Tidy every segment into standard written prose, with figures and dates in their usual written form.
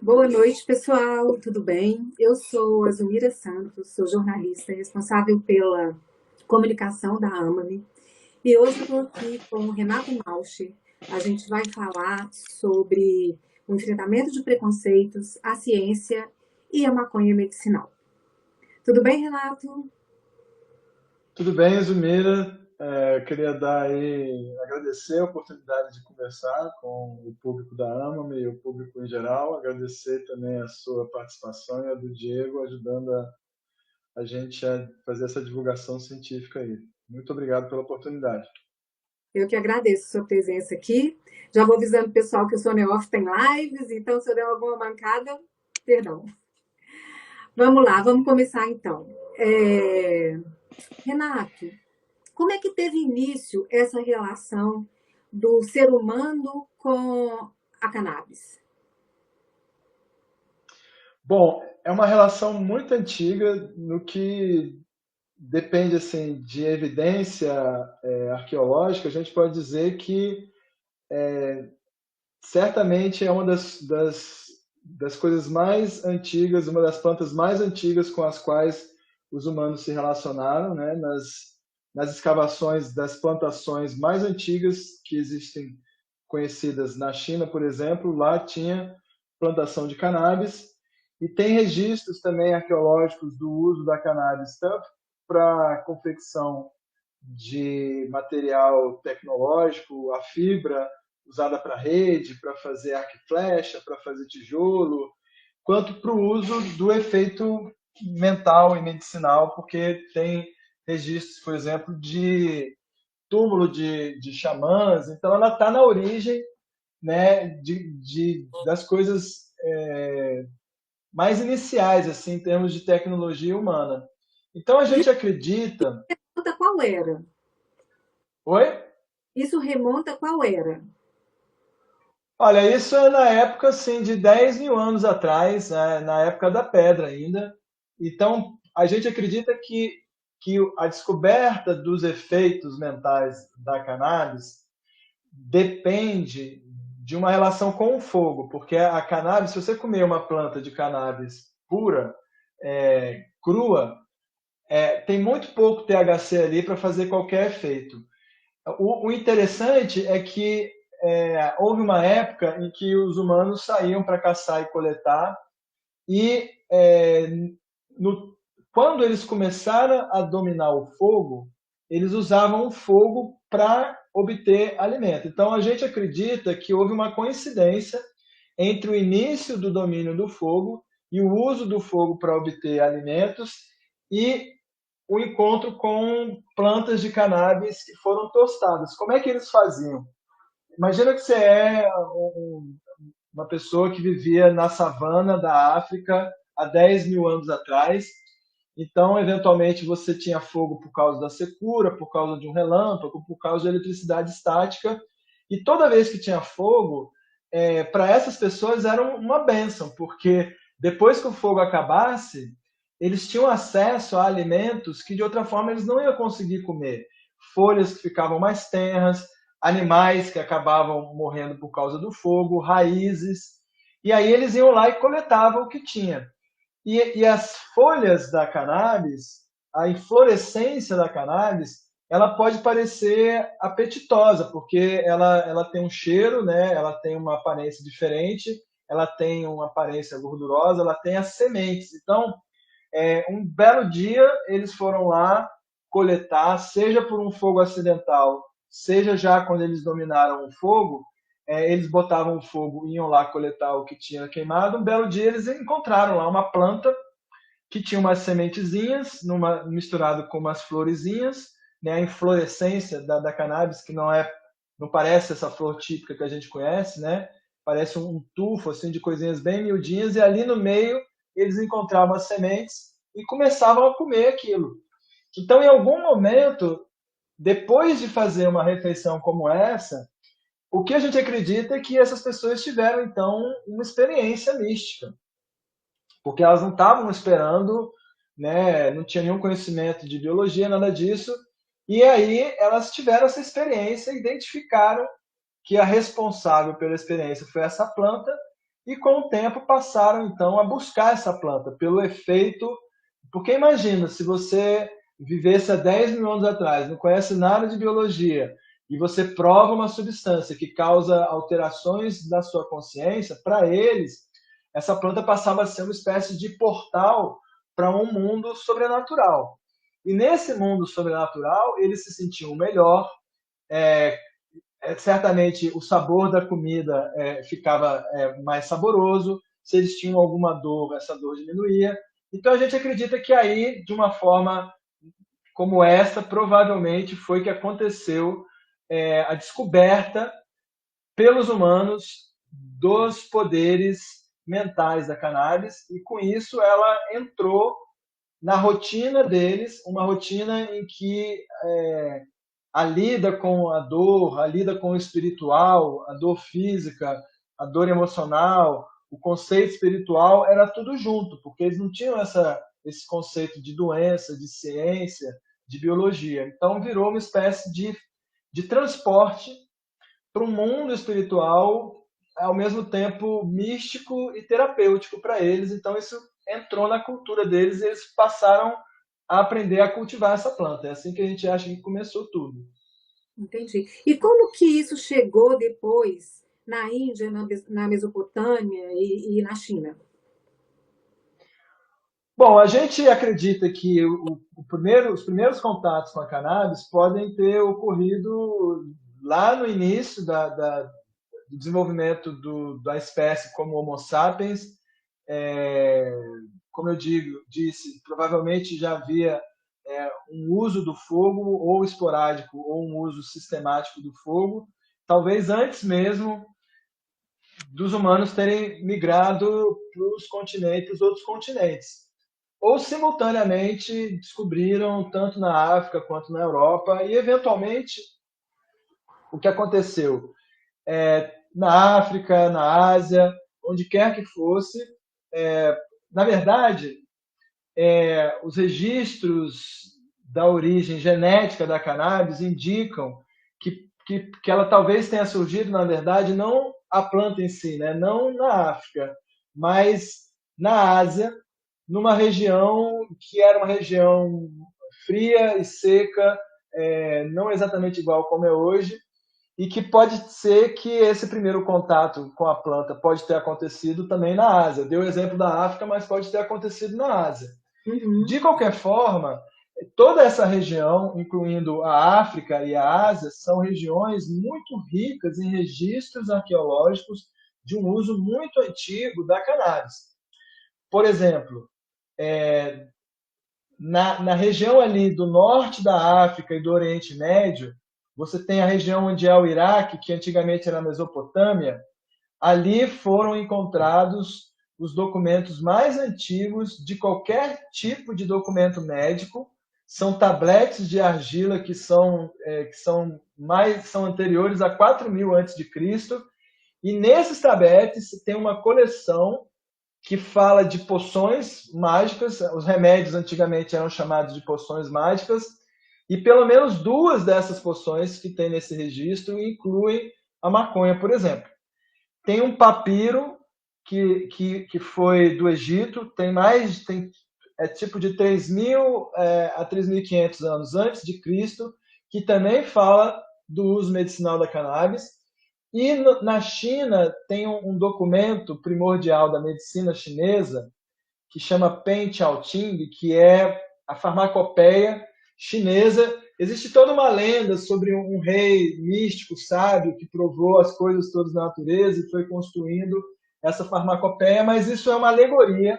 Boa noite, pessoal. Tudo bem? Eu sou a Zumira Santos, sou jornalista responsável pela comunicação da Amame. E hoje eu estou aqui com o Renato Malcher. A gente vai falar sobre o enfrentamento de preconceitos, a ciência e a maconha medicinal. Tudo bem, Renato? Tudo bem, Zumira? Queria agradecer a oportunidade de conversar com o público da AMAME e o público em geral. Agradecer também a sua participação e a do Diego, ajudando a gente a fazer essa divulgação científica aí. Muito obrigado pela oportunidade. Eu que agradeço a sua presença aqui. Já vou avisando o pessoal que o Sony Off tem lives, então se eu der alguma mancada, perdão. Vamos lá, vamos começar então. Renato, como é que teve início essa relação do ser humano com a cannabis? Bom, é uma relação muito antiga no que depende assim de evidência arqueológica. A gente pode dizer que certamente é uma das coisas mais antigas, uma das plantas mais antigas com as quais os humanos se relacionaram, né? Nas escavações das plantações mais antigas que existem conhecidas na China, por exemplo, lá tinha plantação de cannabis e tem registros também arqueológicos do uso da cannabis tanto para confecção de material tecnológico, a fibra usada para rede, para fazer arco e flecha, para fazer tijolo, quanto para o uso do efeito mental e medicinal, porque tem registros, por exemplo, de túmulo de xamãs, então ela está na origem, né, das coisas mais iniciais, assim, em termos de tecnologia humana. Então a gente acredita. Remonta qual era? Oi? Isso remonta a qual era? Olha, isso é na época assim, de 10 mil anos atrás, né, na época da pedra ainda. Então, a gente acredita que a descoberta dos efeitos mentais da cannabis depende de uma relação com o fogo, porque a cannabis, se você comer uma planta de cannabis pura, crua, tem muito pouco THC ali para fazer qualquer efeito. O interessante é que houve uma época em que os humanos saíam para caçar e coletar, e no, quando eles começaram a dominar o fogo, eles usavam o fogo para obter alimento. Então a gente acredita que houve uma coincidência entre o início do domínio do fogo e o uso do fogo para obter alimentos e o encontro com plantas de cannabis que foram tostadas. Como é que eles faziam? Imagina que você uma pessoa que vivia na savana da África há 10 mil anos atrás. Então, eventualmente, você tinha fogo por causa da secura, por causa de um relâmpago, por causa de eletricidade estática. E toda vez que tinha fogo, para essas pessoas era uma bênção, porque depois que o fogo acabasse, eles tinham acesso a alimentos que de outra forma eles não iam conseguir comer. Folhas que ficavam mais tenras, animais que acabavam morrendo por causa do fogo, raízes. E aí eles iam lá e coletavam o que tinha. E as folhas da cannabis, a inflorescência da cannabis, ela pode parecer apetitosa, porque ela tem um cheiro, né? Ela tem uma aparência diferente, ela tem uma aparência gordurosa, ela tem as sementes. Então, um belo dia eles foram lá coletar, seja por um fogo acidental, seja já quando eles dominaram o fogo, eles botavam o fogo, iam lá coletar o que tinha queimado. Um belo dia eles encontraram lá uma planta que tinha umas sementezinhas misturado com umas florezinhas, né, a inflorescência da cannabis, que não parece essa flor típica que a gente conhece, né? Parece um tufo assim de coisinhas bem miudinhas, e ali no meio eles encontravam as sementes e começavam a comer aquilo. Então, em algum momento, depois de fazer uma refeição como essa, o que a gente acredita é que essas pessoas tiveram então uma experiência mística, porque elas não estavam esperando, né, não tinha nenhum conhecimento de biologia, nada disso, e aí elas tiveram essa experiência, identificaram que a responsável pela experiência foi essa planta, e com o tempo passaram então a buscar essa planta pelo efeito, porque imagina, se você vivesse há 10 mil anos atrás, não conhece nada de biologia, e você prova uma substância que causa alterações na sua consciência, para eles, essa planta passava a ser uma espécie de portal para um mundo sobrenatural. E nesse mundo sobrenatural, eles se sentiam melhor, é, certamente o sabor da comida ficava mais saboroso, se eles tinham alguma dor, essa dor diminuía. Então a gente acredita que aí, de uma forma como essa, provavelmente foi que aconteceu a descoberta pelos humanos dos poderes mentais da cannabis, e com isso ela entrou na rotina deles, uma rotina em que a lida com a dor, a lida com o espiritual, a dor física, a dor emocional, o conceito espiritual era tudo junto, porque eles não tinham esse conceito de doença, de ciência, de biologia. Então virou uma espécie de transporte para um mundo espiritual, ao mesmo tempo místico e terapêutico para eles. Então isso entrou na cultura deles e eles passaram a aprender a cultivar essa planta. É assim que a gente acha que começou tudo. Entendi. E como que isso chegou depois na Índia, na Mesopotâmia e na China? Bom, a gente acredita que os primeiros contatos com a cannabis podem ter ocorrido lá no início do desenvolvimento da espécie como Homo sapiens. É, como eu disse, provavelmente já havia um uso do fogo, ou esporádico, ou um uso sistemático do fogo, talvez antes mesmo dos humanos terem migrado para os continentes, para os outros continentes. Ou simultaneamente descobriram tanto na África quanto na Europa, e eventualmente o que aconteceu na África, na Ásia, onde quer que fosse, na verdade, os registros da origem genética da cannabis indicam que ela talvez tenha surgido, na verdade, não a planta em si, né? Não na África, mas na Ásia, numa região que era uma região fria e seca, não exatamente igual como é hoje, e que pode ser que esse primeiro contato com a planta pode ter acontecido também na Ásia. Deu o exemplo da África, mas pode ter acontecido na Ásia. Uhum. De qualquer forma, toda essa região, incluindo a África e a Ásia, são regiões muito ricas em registros arqueológicos de um uso muito antigo da cannabis. Por exemplo, na região ali do norte da África e do Oriente Médio, você tem a região onde é o Iraque, que antigamente era a Mesopotâmia. Ali foram encontrados os documentos mais antigos de qualquer tipo de documento médico. São tabletes de argila que são anteriores a 4.000 antes de Cristo. E nesses tabletes tem uma coleção que fala de poções mágicas. Os remédios antigamente eram chamados de poções mágicas, e pelo menos duas dessas poções que tem nesse registro incluem a maconha, por exemplo. Tem um papiro que foi do Egito, é tipo de 3.000 a 3.500 anos antes de Cristo, que também fala do uso medicinal da cannabis. E na China tem um documento primordial da medicina chinesa que chama Pen Qiaoting, que é a farmacopeia chinesa. Existe toda uma lenda sobre um rei místico, sábio, que provou as coisas todas da natureza e foi construindo essa farmacopeia, mas isso é uma alegoria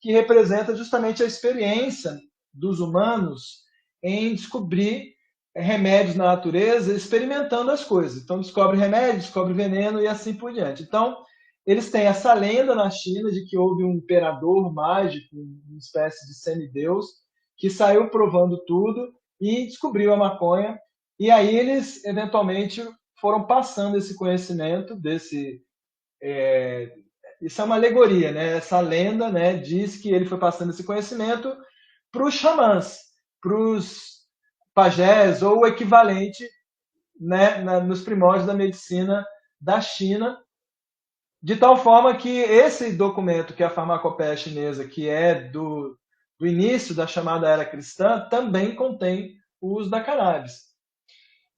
que representa justamente a experiência dos humanos em descobrir remédios na natureza, experimentando as coisas. Então, descobre remédio, descobre veneno e assim por diante. Então, eles têm essa lenda na China de que houve um imperador mágico, uma espécie de semideus, que saiu provando tudo e descobriu a maconha. E aí eles, eventualmente, foram passando esse conhecimento isso é uma alegoria, né? Essa lenda, né, diz que ele foi passando esse conhecimento para os xamãs, para os pajés, ou o equivalente, né, nos primórdios da medicina da China. De tal forma que esse documento, que é a farmacopeia chinesa, que é do início da chamada era cristã, também contém o uso da cannabis.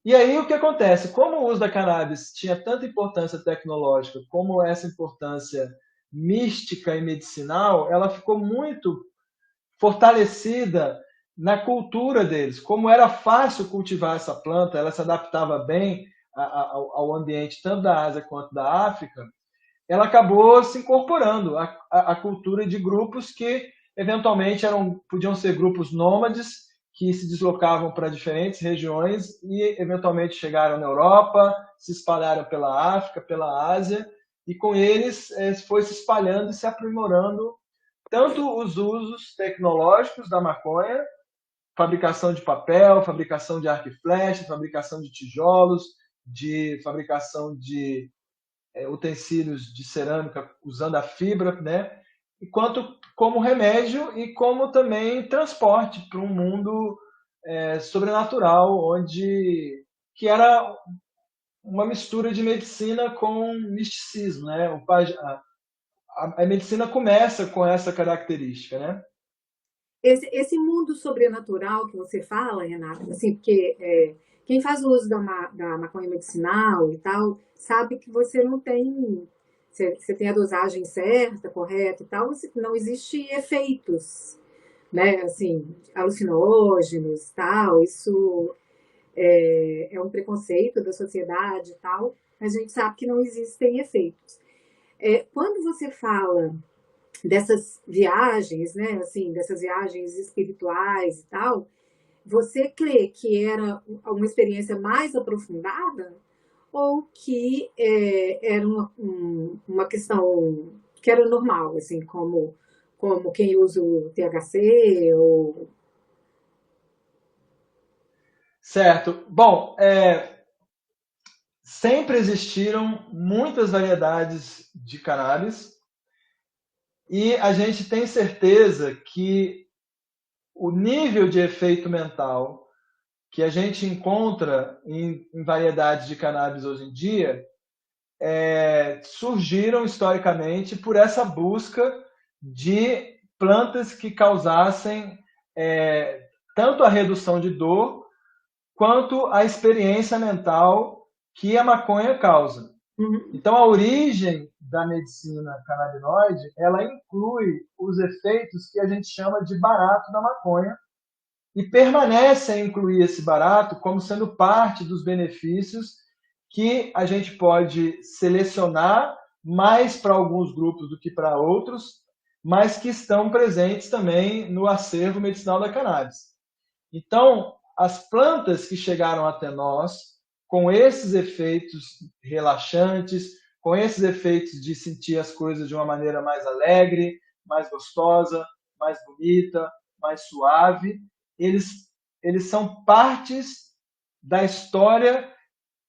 E aí o que acontece? Como o uso da cannabis tinha tanta importância tecnológica como essa importância mística e medicinal, ela ficou muito fortalecida na cultura deles. Como era fácil cultivar essa planta, ela se adaptava bem ao ambiente tanto da Ásia quanto da África, ela acabou se incorporando à cultura de grupos que eventualmente podiam ser grupos nômades que se deslocavam para diferentes regiões e eventualmente chegaram na Europa, se espalharam pela África, pela Ásia, e com eles foi se espalhando e se aprimorando tanto os usos tecnológicos da maconha, fabricação de papel, fabricação de arco e flecha, fabricação de tijolos, de fabricação de utensílios de cerâmica usando a fibra, né? Enquanto como remédio e como também transporte para um mundo sobrenatural, onde que era uma mistura de medicina com misticismo, né? A medicina começa com essa característica, né? Esse mundo sobrenatural que você fala, Renato, assim, porque quem faz o uso da maconha medicinal e tal, sabe que você não tem. Você tem a dosagem certa, correta e tal, não existe efeitos, né? Assim, alucinógenos, tal. Isso é um preconceito da sociedade e tal, mas a gente sabe que não existem efeitos. Quando você fala dessas viagens, né, assim, dessas viagens espirituais e tal, você crê que era uma experiência mais aprofundada ou que era uma questão que era normal, assim, como quem usa o THC ou... Certo. Bom, sempre existiram muitas variedades de cannabis e a gente tem certeza que o nível de efeito mental que a gente encontra em variedades de cannabis hoje em dia surgiram historicamente por essa busca de plantas que causassem tanto a redução de dor quanto a experiência mental que a maconha causa. Uhum. Então, a origem da medicina canabinoide, ela inclui os efeitos que a gente chama de barato da maconha e permanece a incluir esse barato como sendo parte dos benefícios que a gente pode selecionar mais para alguns grupos do que para outros, mas que estão presentes também no acervo medicinal da cannabis. Então, as plantas que chegaram até nós, com esses efeitos relaxantes, com esses efeitos de sentir as coisas de uma maneira mais alegre, mais gostosa, mais bonita, mais suave, eles, eles são partes da história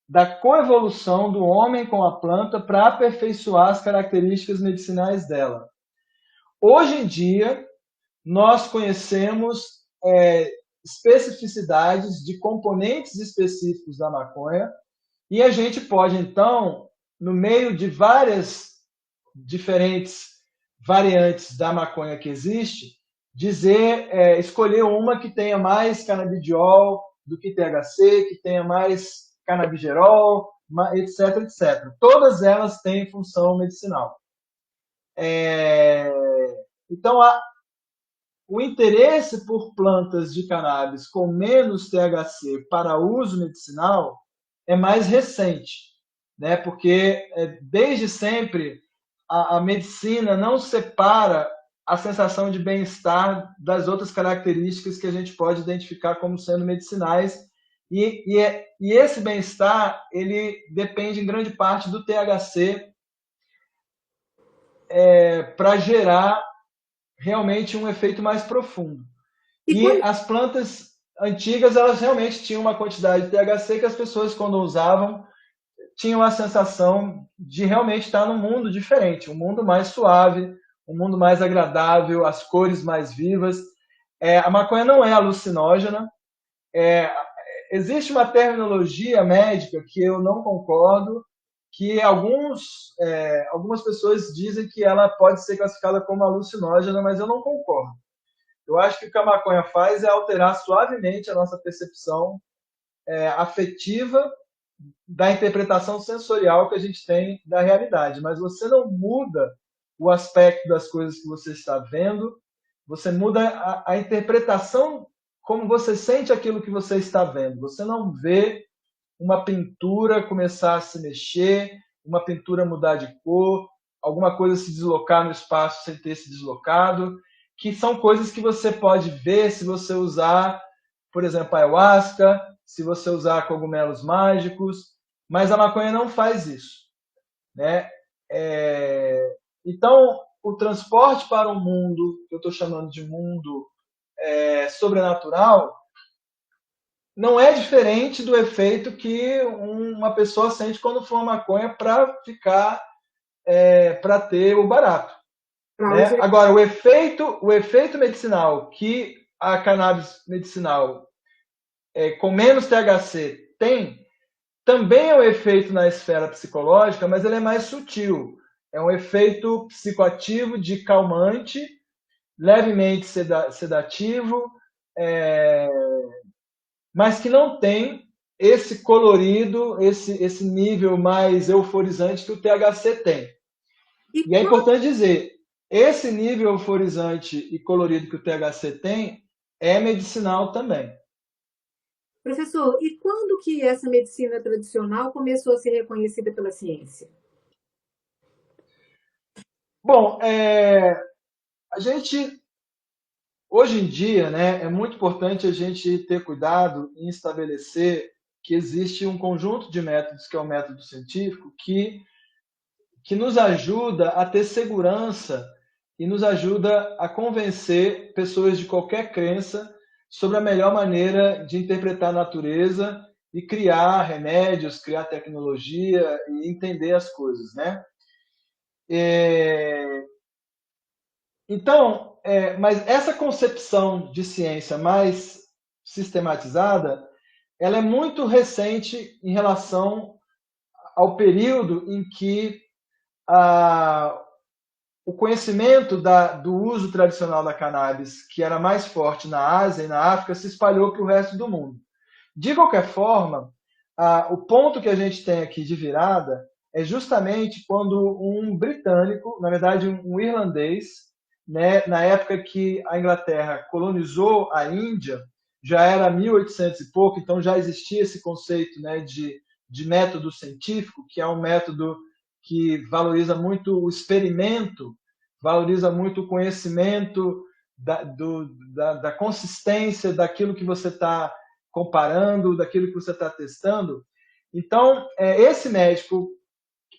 da coevolução do homem com a planta para aperfeiçoar as características medicinais dela. Hoje em dia, nós conhecemos especificidades de componentes específicos da maconha e a gente pode, então, no meio de várias diferentes variantes da maconha que existe, escolher uma que tenha mais canabidiol do que THC, que tenha mais canabigerol, etc, etc. Todas elas têm função medicinal. Então, o interesse por plantas de cannabis com menos THC para uso medicinal é mais recente, né? Porque desde sempre a medicina não separa a sensação de bem-estar das outras características que a gente pode identificar como sendo medicinais e esse bem-estar ele depende em grande parte do THC para gerar realmente um efeito mais profundo. E E quando... as plantas antigas, elas realmente tinham uma quantidade de THC que as pessoas, quando usavam, tinham a sensação de realmente estar num mundo diferente, um mundo mais suave, um mundo mais agradável, as cores mais vivas. A maconha não é alucinógena. É, existe uma terminologia médica que eu não concordo, que algumas pessoas dizem que ela pode ser classificada como alucinógena, mas eu não concordo. Eu acho que o que a maconha faz é alterar suavemente a nossa percepção afetiva da interpretação sensorial que a gente tem da realidade, mas você não muda o aspecto das coisas que você está vendo, você muda a interpretação como você sente aquilo que você está vendo. Você não vê uma pintura começar a se mexer, uma pintura mudar de cor, alguma coisa se deslocar no espaço sem ter se deslocado, que são coisas que você pode ver se você usar, por exemplo, ayahuasca, se você usar cogumelos mágicos, mas a maconha não faz isso, né? Então, o transporte para um mundo, que eu estou chamando de mundo sobrenatural, não é diferente do efeito que uma pessoa sente quando fuma maconha para ficar, para ter o barato. Né? Agora, o efeito medicinal que a cannabis medicinal com menos THC tem, também é um efeito na esfera psicológica, mas ele é mais sutil. É um efeito psicoativo de calmante, levemente sedativo, mas que não tem esse colorido, esse nível mais euforizante que o THC tem. E é importante dizer, esse nível euforizante e colorido que o THC tem é medicinal também. Professor, e quando que essa medicina tradicional começou a ser reconhecida pela ciência? Bom, a gente, hoje em dia, né, é muito importante a gente ter cuidado em estabelecer que existe um conjunto de métodos, que é o método científico, que nos ajuda a ter segurança e nos ajuda a convencer pessoas de qualquer crença sobre a melhor maneira de interpretar a natureza e criar remédios, criar tecnologia e entender as coisas, né? Então, mas essa concepção de ciência mais sistematizada, ela é muito recente em relação ao período em que o conhecimento do uso tradicional da cannabis, que era mais forte na Ásia e na África, se espalhou para o resto do mundo. De qualquer forma, o ponto que a gente tem aqui de virada é justamente quando um britânico, na verdade um irlandês, né, na época que a Inglaterra colonizou a Índia, já era 1800 e pouco, então já existia esse conceito, né, de método científico, que é um método que valoriza muito o experimento, valoriza muito o conhecimento da consistência daquilo que você está comparando, daquilo que você está testando. Então, esse médico,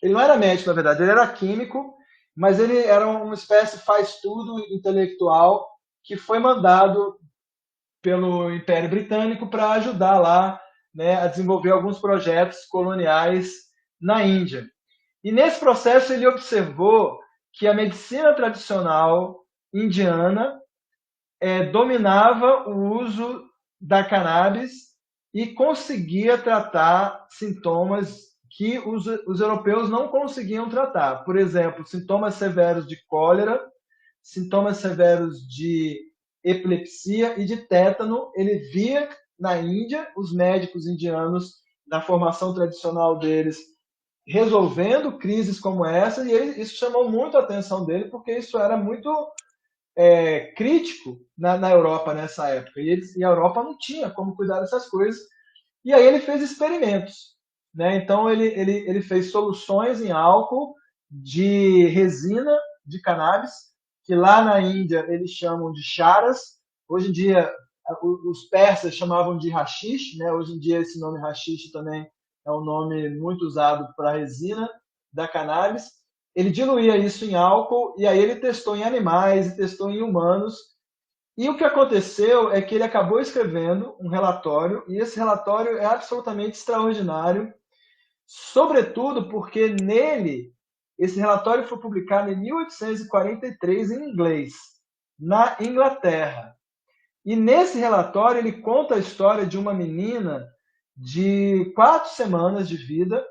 ele não era médico, na verdade, ele era químico, mas ele era uma espécie faz-tudo intelectual que foi mandado pelo Império Britânico para ajudar lá, né, a desenvolver alguns projetos coloniais na Índia. E nesse processo ele observou que a medicina tradicional indiana dominava o uso da cannabis e conseguia tratar sintomas que os europeus não conseguiam tratar. Por exemplo, sintomas severos de cólera, sintomas severos de epilepsia e de tétano. Ele via na Índia os médicos indianos, na formação tradicional deles, resolvendo crises como essa, e isso chamou muito a atenção dele, porque isso era muito crítico na Europa nessa época. E a Europa não tinha como cuidar dessas coisas. E aí ele fez experimentos. Né? Então ele fez soluções em álcool de resina de cannabis, que lá na Índia eles chamam de charas. Hoje em dia os persas chamavam de hashish, né? Hoje em dia esse nome hashish também é um nome muito usado para a resina da cannabis. Ele diluía isso em álcool e aí ele testou em animais e testou em humanos. E o que aconteceu é que ele acabou escrevendo um relatório, e esse relatório é absolutamente extraordinário, sobretudo porque nele, esse relatório foi publicado em 1843 em inglês, na Inglaterra. E nesse relatório ele conta a história de uma menina de 4 semanas de vida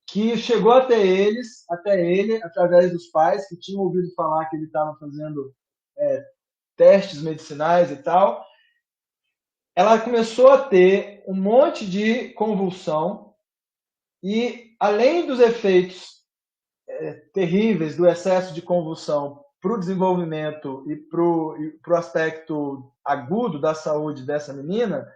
que chegou até ele, através dos pais que tinham ouvido falar que ele estava fazendo testes medicinais e tal. Ela começou a ter um monte de convulsão e, além dos efeitos terríveis do excesso de convulsão para o desenvolvimento e para o aspecto agudo da saúde dessa menina,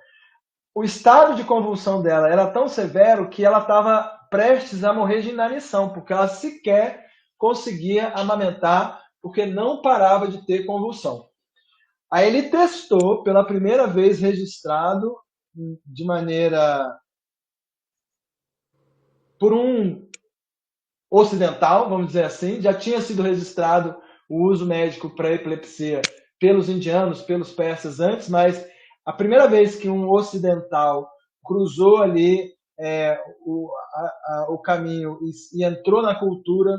o estado de convulsão dela era tão severo que ela estava prestes a morrer de inanição, porque ela sequer conseguia amamentar, porque não parava de ter convulsão. Aí ele testou, pela primeira vez registrado, de maneira por um ocidental, vamos dizer assim, já tinha sido registrado o uso médico para epilepsia pelos indianos, pelos persas antes, mas a primeira vez que um ocidental cruzou ali o caminho e entrou na cultura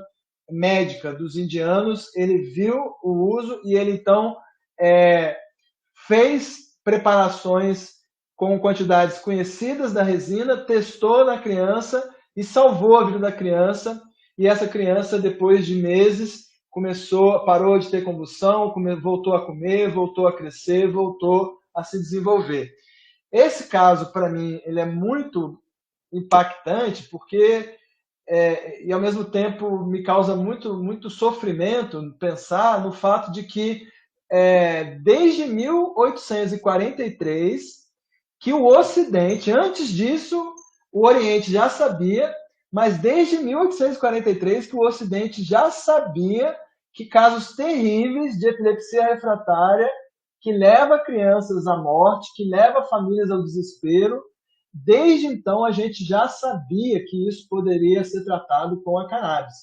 médica dos indianos, ele viu o uso e ele então fez preparações com quantidades conhecidas da resina, testou na criança e salvou a vida da criança. E essa criança, depois de meses, parou de ter convulsão, voltou a comer, voltou a crescer, voltou a se desenvolver. Esse caso, para mim, ele é muito impactante, porque e ao mesmo tempo me causa muito sofrimento pensar no fato de que desde 1843 que o Ocidente, antes disso, o Oriente já sabia, mas desde 1843 que o Ocidente já sabia que casos terríveis de epilepsia refratária, que leva crianças à morte, que leva famílias ao desespero, desde então a gente já sabia que isso poderia ser tratado com a cannabis.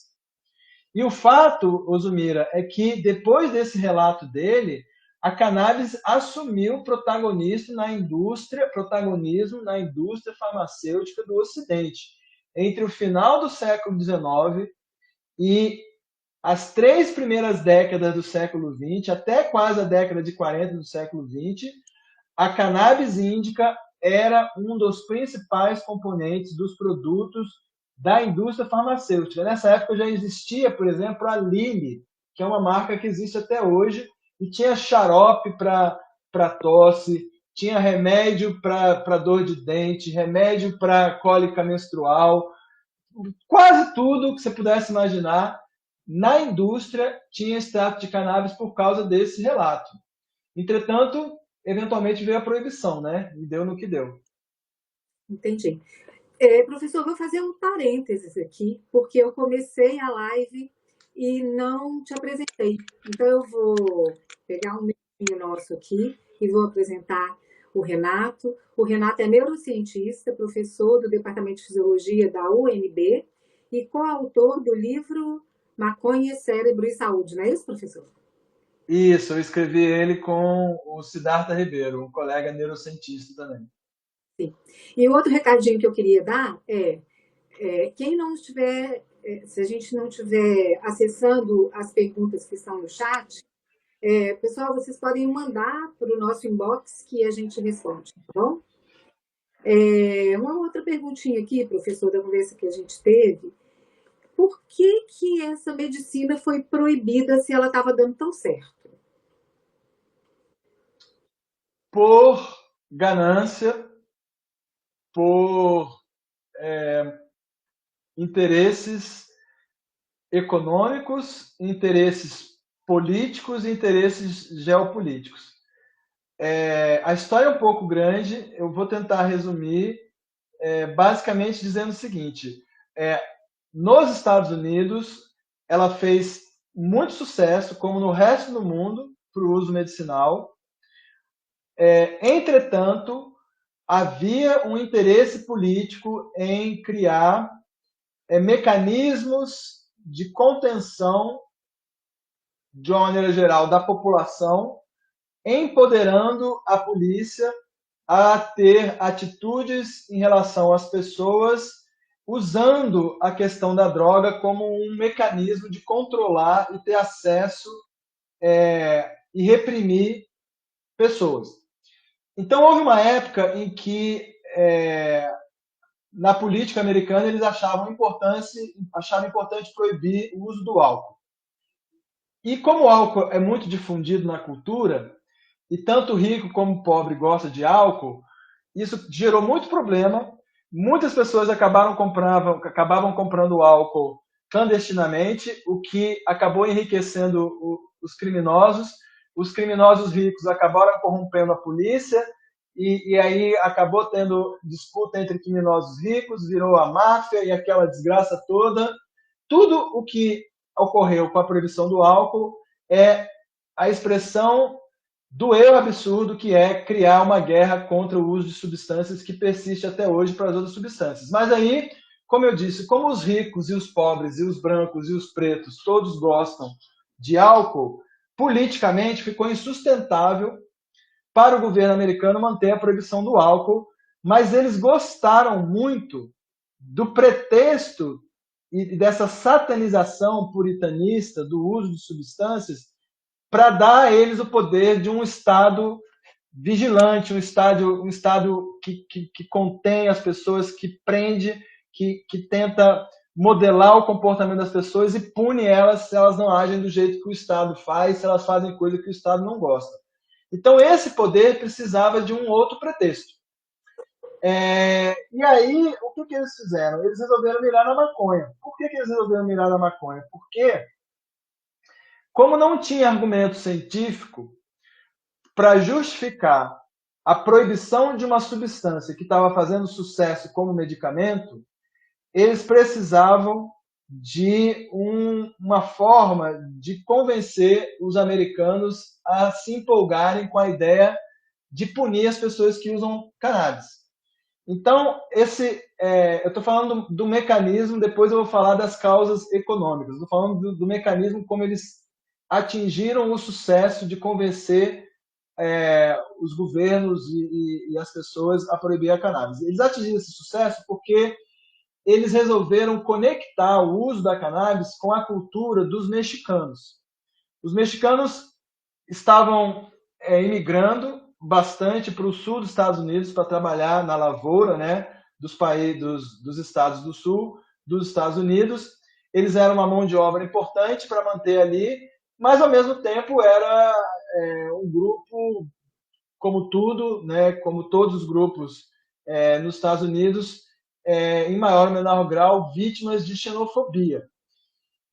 E o fato, Osumira, é que depois desse relato dele, a cannabis assumiu protagonismo na indústria farmacêutica do Ocidente. Entre o final do século XIX e as 3 primeiras décadas do século XX, até quase a década de 40 do século XX, a cannabis índica era um dos principais componentes dos produtos da indústria farmacêutica. Nessa época já existia, por exemplo, a Lilly, que é uma marca que existe até hoje, e tinha xarope para tosse, tinha remédio para dor de dente, remédio para cólica menstrual, quase tudo que você pudesse imaginar na indústria tinha extrato de cannabis por causa desse relato. Entretanto, eventualmente veio a proibição, né? E deu no que deu. Entendi. Professor, vou fazer um parênteses aqui, porque eu comecei a live e não te apresentei. Então, eu vou pegar um minutinho nosso aqui e vou apresentar o Renato. O Renato é neurocientista, professor do Departamento de Fisiologia da UNB e coautor do livro Maconha, Cérebro e Saúde, não é isso, professor? Isso, eu escrevi ele com o Siddhartha Ribeiro, um colega neurocientista também. Sim. E o outro recadinho que eu queria dar quem não estiver, se a gente não estiver acessando as perguntas que estão no chat, pessoal, vocês podem mandar para o nosso inbox que a gente responde, tá bom? Uma outra perguntinha aqui, professor, da conversa que a gente teve. Por que essa medicina foi proibida se ela estava dando tão certo? Por ganância, por interesses econômicos, interesses políticos e interesses geopolíticos. A história é um pouco grande, eu vou tentar resumir basicamente dizendo o seguinte: nos Estados Unidos, ela fez muito sucesso, como no resto do mundo, para o uso medicinal. Entretanto, havia um interesse político em criar mecanismos de contenção, de uma maneira geral, da população, empoderando a polícia a ter atitudes em relação às pessoas, usando a questão da droga como um mecanismo de controlar e ter acesso e reprimir pessoas. Então, houve uma época em que na política americana, eles achavam importante proibir o uso do álcool. E como o álcool é muito difundido na cultura, e tanto rico como pobre gosta de álcool, isso gerou muito problema. Muitas pessoas acabavam comprando álcool clandestinamente, o que acabou enriquecendo os criminosos. Os criminosos ricos acabaram corrompendo a polícia, e aí acabou tendo disputa entre criminosos ricos, virou a máfia e aquela desgraça toda. Tudo o que ocorreu com a proibição do álcool é a expressão do eu absurdo que é criar uma guerra contra o uso de substâncias que persiste até hoje para as outras substâncias. Mas aí, como eu disse, como os ricos e os pobres e os brancos e os pretos todos gostam de álcool, politicamente ficou insustentável para o governo americano manter a proibição do álcool, mas eles gostaram muito do pretexto e dessa satanização puritanista do uso de substâncias para dar a eles o poder de um Estado vigilante, um Estado que contém as pessoas, que prende, que tenta modelar o comportamento das pessoas e pune elas se elas não agem do jeito que o Estado faz, se elas fazem coisa que o Estado não gosta. Então, esse poder precisava de um outro pretexto. E aí, o que eles fizeram? Eles resolveram mirar na maconha. Por que eles resolveram mirar na maconha? Porque, como não tinha argumento científico para justificar a proibição de uma substância que estava fazendo sucesso como medicamento, eles precisavam de uma forma de convencer os americanos a se empolgarem com a ideia de punir as pessoas que usam cannabis. Então, eu estou falando do mecanismo, depois eu vou falar das causas econômicas. Estou falando do mecanismo como eles atingiram o sucesso de convencer os governos e as pessoas a proibir a cannabis. Eles atingiram esse sucesso porque eles resolveram conectar o uso da cannabis com a cultura dos mexicanos. Os mexicanos estavam imigrando bastante para o sul dos Estados Unidos para trabalhar na lavoura, né, dos estados do sul dos Estados Unidos. Eles eram uma mão de obra importante para manter ali, mas ao mesmo tempo era um grupo, como tudo, né, como todos os grupos nos Estados Unidos, em maior ou menor grau, vítimas de xenofobia.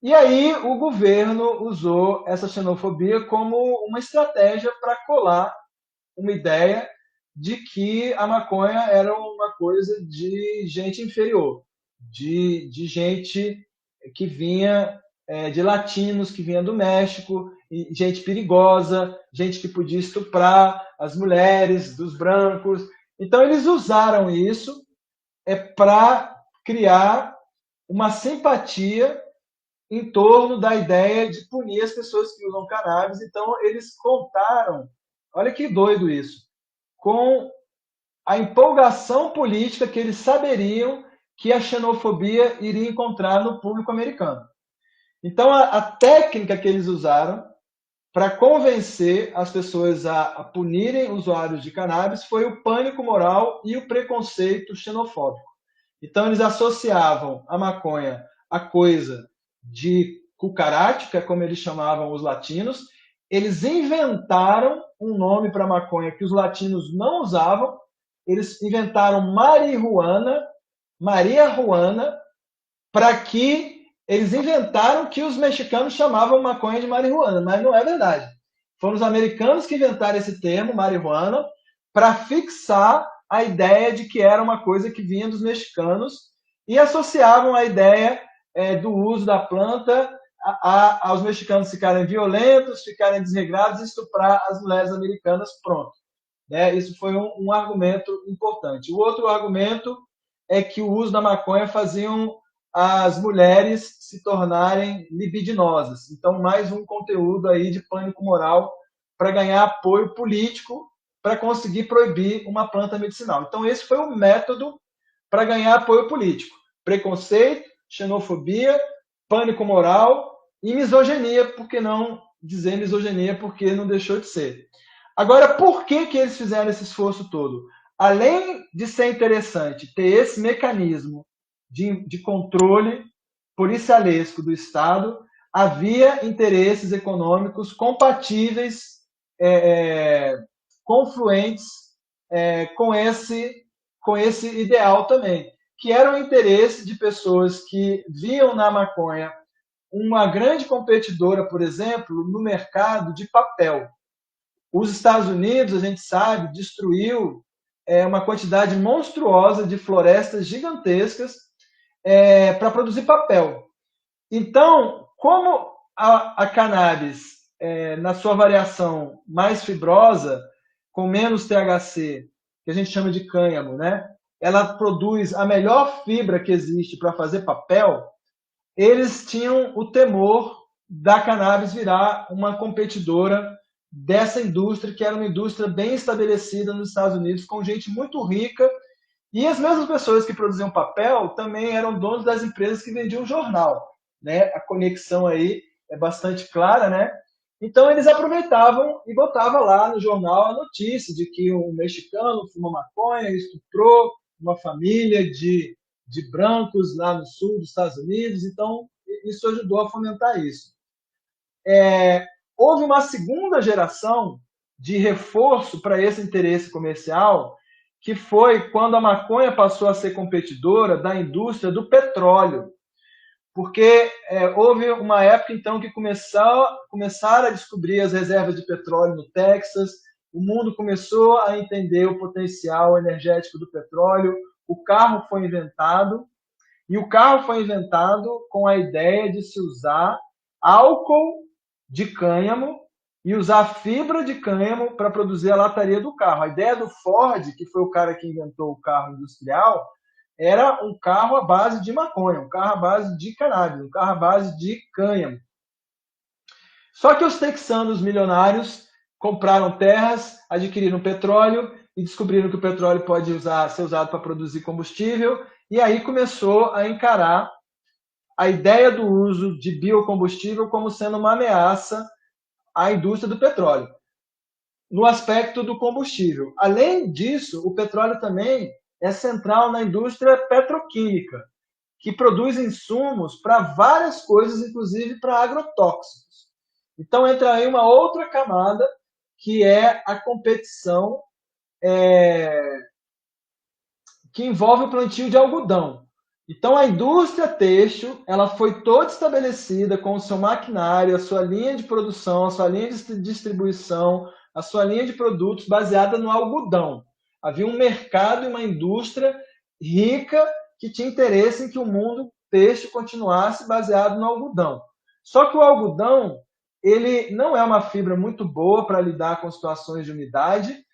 E aí o governo usou essa xenofobia como uma estratégia para colar uma ideia de que a maconha era uma coisa de gente inferior, de gente que vinha de latinos, que vinha do México, gente perigosa, gente que podia estuprar as mulheres, dos brancos. Então eles usaram isso para criar uma simpatia em torno da ideia de punir as pessoas que usam cannabis. Então, eles contaram, olha que doido isso, com a empolgação política que eles saberiam que a xenofobia iria encontrar no público americano. Então, a técnica que eles usaram para convencer as pessoas a punirem usuários de cannabis foi o pânico moral e o preconceito xenofóbico. Então, eles associavam a maconha a coisa de cucaracho, que é como eles chamavam os latinos. Eles inventaram um nome para maconha que os latinos não usavam. Eles inventaram marihuana, Maria Juana, para que eles inventaram que os mexicanos chamavam maconha de marihuana, mas não é verdade. Foram os americanos que inventaram esse termo, marihuana, para fixar a ideia de que era uma coisa que vinha dos mexicanos e associavam a ideia do uso da planta aos mexicanos ficarem violentos, ficarem desregrados e estuprar as mulheres americanas, pronto. Isso foi um argumento importante. O outro argumento é que o uso da maconha faziam as mulheres se tornarem libidinosas. Então, mais um conteúdo aí de pânico moral para ganhar apoio político para conseguir proibir uma planta medicinal. Então, esse foi o método para ganhar apoio político. Preconceito, xenofobia, pânico moral e misoginia, por que não dizer misoginia, porque não deixou de ser. Agora, por que eles fizeram esse esforço todo? além de ser interessante ter esse mecanismo de controle policialesco do Estado, havia interesses econômicos compatíveis, confluentes com esse ideal também, que era o interesse de pessoas que viam na maconha uma grande competidora, por exemplo, no mercado de papel. Os Estados Unidos, a gente sabe, destruiu uma quantidade monstruosa de florestas gigantescas para produzir papel. Então, como a cannabis, na sua variação mais fibrosa, com menos THC, que a gente chama de cânhamo, né? Ela produz a melhor fibra que existe para fazer papel, eles tinham o temor da cannabis virar uma competidora dessa indústria, que era uma indústria bem estabelecida nos Estados Unidos, com gente muito rica, e as mesmas pessoas que produziam papel também eram donos das empresas que vendiam jornal, né? A conexão aí é bastante clara, né? Então eles aproveitavam e botavam lá no jornal a notícia de que um mexicano fumou maconha, estuprou uma família de brancos lá no sul dos Estados Unidos. Então isso ajudou a fomentar isso. Houve uma segunda geração de reforço para esse interesse comercial, que foi quando a maconha passou a ser competidora da indústria do petróleo. Porque houve uma época, então, que começaram a descobrir as reservas de petróleo no Texas, o mundo começou a entender o potencial energético do petróleo, o carro foi inventado, e o carro foi inventado com a ideia de se usar álcool de cânhamo e usar fibra de cânhamo para produzir a lataria do carro. A ideia do Ford, que foi o cara que inventou o carro industrial, era um carro à base de maconha, um carro à base de cannabis, um carro à base de cânhamo. Só que os texanos milionários compraram terras, adquiriram petróleo e descobriram que o petróleo pode ser usado para produzir combustível, e aí começou a encarar a ideia do uso de biocombustível como sendo uma ameaça à indústria do petróleo, no aspecto do combustível. Além disso, o petróleo também é central na indústria petroquímica, que produz insumos para várias coisas, inclusive para agrotóxicos. Então entra aí uma outra camada, que é a competição que envolve o plantio de algodão. Então a indústria têxtil, ela foi toda estabelecida com o seu maquinário, a sua linha de produção, a sua linha de distribuição, a sua linha de produtos baseada no algodão. Havia um mercado e uma indústria rica que tinha interesse em que o mundo têxtil continuasse baseado no algodão. Só que o algodão, ele não é uma fibra muito boa para lidar com situações de umidade,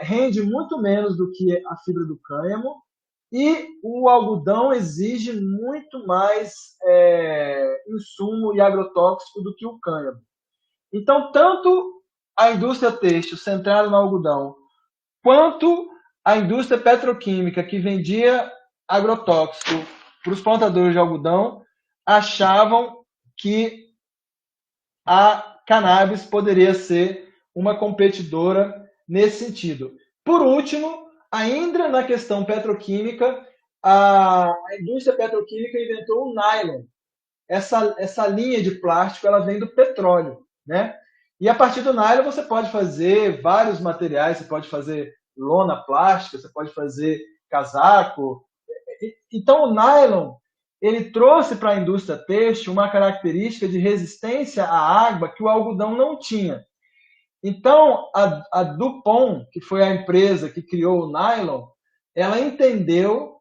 rende muito menos do que a fibra do cânhamo, e o algodão exige muito mais insumo e agrotóxico do que o cânhamo. Então, tanto a indústria têxtil centrada no algodão, quanto a indústria petroquímica que vendia agrotóxico para os plantadores de algodão, achavam que a cannabis poderia ser uma competidora nesse sentido. Por último, ainda na questão petroquímica, a indústria petroquímica inventou o nylon. Essa linha de plástico, ela vem do petróleo, né? E a partir do nylon você pode fazer vários materiais, você pode fazer lona plástica, você pode fazer casaco. Então o nylon, ele trouxe para a indústria têxtil uma característica de resistência à água que o algodão não tinha. Então a DuPont, que foi a empresa que criou o nylon, ela entendeu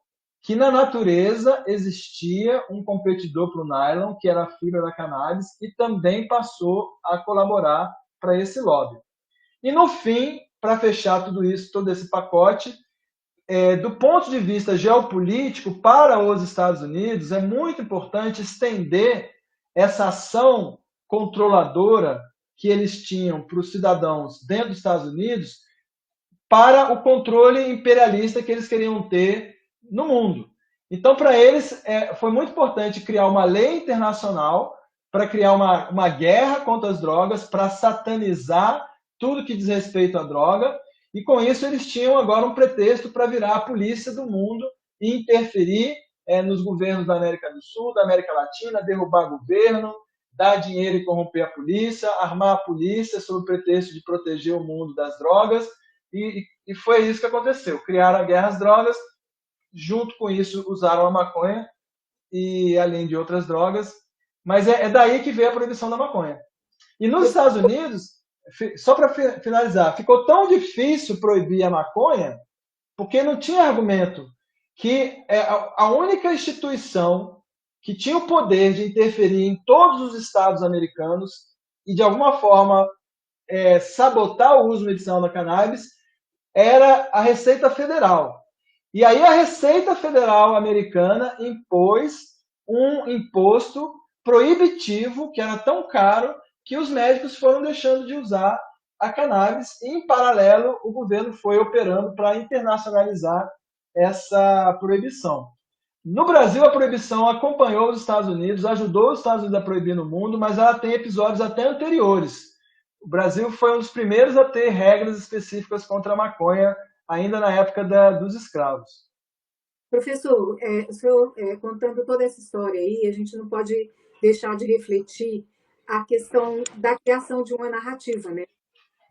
que na natureza existia um competidor para o nylon, que era a fibra da cannabis, e também passou a colaborar para esse lobby. E no fim, para fechar tudo isso, todo esse pacote, do ponto de vista geopolítico, para os Estados Unidos, é muito importante estender essa ação controladora que eles tinham para os cidadãos dentro dos Estados Unidos para o controle imperialista que eles queriam ter no mundo. Então, para eles, foi muito importante criar uma lei internacional para criar uma guerra contra as drogas, para satanizar tudo que diz respeito à droga E com isso eles tinham agora um pretexto para virar a polícia do mundo e interferir nos governos da América do Sul, da América Latina, derrubar governo, dar dinheiro e corromper a polícia, armar a polícia sob o pretexto de proteger o mundo das drogas. E foi isso que aconteceu. Criaram a guerra às drogas, junto com isso usaram a maconha e além de outras drogas. Mas é daí que veio a proibição da maconha. E nos Estados Unidos, só para finalizar, ficou tão difícil proibir a maconha porque não tinha argumento que a única instituição que tinha o poder de interferir em todos os estados americanos e, de alguma forma, sabotar o uso medicinal da cannabis era a Receita Federal. E aí a Receita Federal americana impôs um imposto proibitivo, que era tão caro, que os médicos foram deixando de usar a cannabis e, em paralelo, o governo foi operando para internacionalizar essa proibição. No Brasil, a proibição acompanhou os Estados Unidos, ajudou os Estados Unidos a proibir no mundo, mas ela tem episódios até anteriores. O Brasil foi um dos primeiros a ter regras específicas contra a maconha, ainda na época dos escravos. Professor, o senhor contando toda essa história aí, a gente não pode deixar de refletir a questão da criação de uma narrativa, né?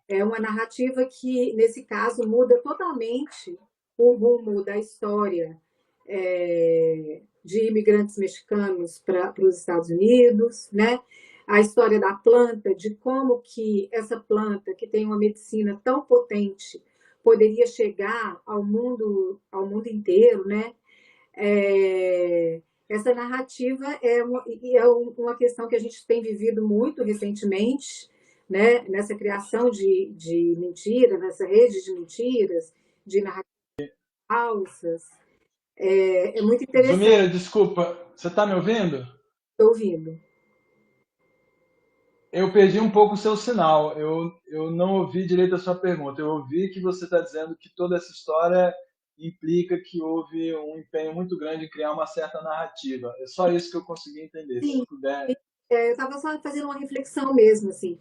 É uma narrativa que, nesse caso, muda totalmente o rumo da história de imigrantes mexicanos para os Estados Unidos, né? A história da planta, de como que essa planta, que tem uma medicina tão potente, poderia chegar ao mundo inteiro, né? Essa narrativa é uma questão que a gente tem vivido muito recentemente, né? Nessa criação de mentiras, nessa rede de mentiras, de narrativas falsas. É muito interessante. Zumira, desculpa, você está me ouvindo? Estou ouvindo. Eu perdi um pouco o seu sinal. Eu não ouvi direito a sua pergunta. Eu ouvi que você está dizendo que toda essa história implica que houve um empenho muito grande em criar uma certa narrativa. É só isso que eu consegui entender. Se Sim, puder. eu estava só fazendo uma reflexão mesmo, assim,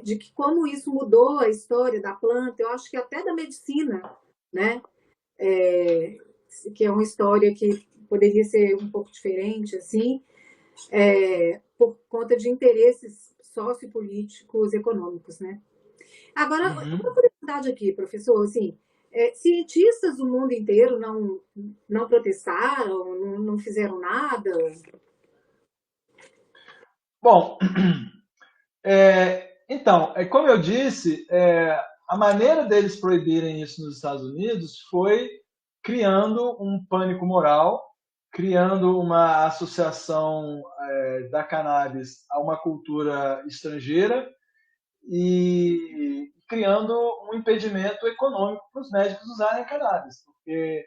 de que como isso mudou a história da planta, eu acho que até da medicina, né? É, que é uma história que poderia ser um pouco diferente, assim, por conta de interesses sociopolíticos, econômicos, né? Agora, uma Uhum. curiosidade aqui, professor, assim, cientistas do mundo inteiro não protestaram, não fizeram nada? Bom, então, como eu disse, a maneira deles proibirem isso nos Estados Unidos foi criando um pânico moral, criando uma associação da cannabis a uma cultura estrangeira e criando um impedimento econômico para os médicos usarem cannabis, porque